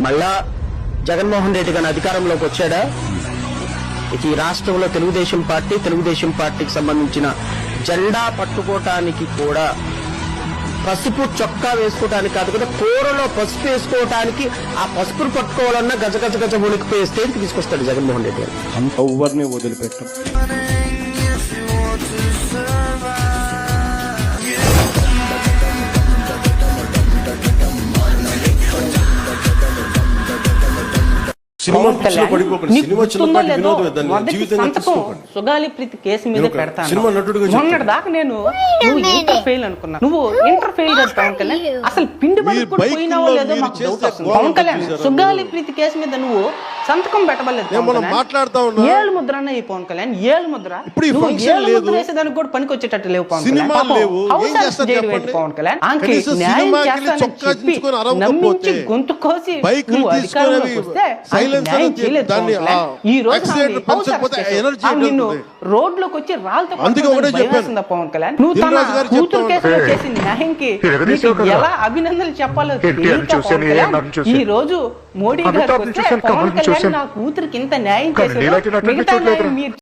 మళ్ళా జగన్మోహన్ రెడ్డి గారి అధికారంలోకి వచ్చాడా? ఈ రాష్ట్రంలో తెలుగుదేశం పార్టీకి సంబంధించిన జెండా పట్టుకోవటానికి కూడా పసుపు చొక్కా వేసుకోవడానికి కాదు కదా, కూరలో పసుపు వేసుకోవటానికి ఆ పసుపును పట్టుకోవాలన్నా గజ గజ గజ ఉనికిపోయే స్టేజ్కి తీసుకొస్తాడు జగన్మోహన్ రెడ్డి గారు. ఎవరిని వదిలిపెట్టం. సుగాలి ప్రీతి కేసు మీద పెడతాను. మొన్నటి దాకా నేను నువ్వు ఇంటర్ ఫెయిల్ అనుకున్నా, నువ్వు ఇంటర్ ఫెయిల్ కదా పవన్ కళ్యాణ్, అసలు పిండి పోయినావో లేదో మాకు డౌట్ వస్తుంది. పవన్ కళ్యాణ్ సుగాలి ప్రీతి కేసు మీద నువ్వు సంతకం పెట్టబడలేదు. ఏళ్ళు ముద్ర అన్న ఈ పవన్ కళ్యాణ్, ఏళ్ళు ముద్ర వేసేదానికి కూడా పనికి వచ్చేటట్టు లేవు పవన్ కళ్యాణ్. పవన్ కళ్యాణ్ న్యాయం చేస్తానని చెప్పి నమ్మించి గొంతు కోసి నువ్వు అధికారంలోకి వస్తే న్యాయం చేయలేదు. ఈ రోజు నిన్ను రోడ్లోకి వచ్చి రాళ్ళతో భయవేసిందా పవన్ కళ్యాణ్? నువ్వు తన కూతురు కేసులో చేసిన న్యాయంకి ఎలా అభినందనలు చెప్పాలో ఈ రోజు మోడీ గారు వస్తే పవన్ కళ్యాణ్ నా కూతురికి ఇంత న్యాయం చేశారు, మిగతా న్యాయం మీరు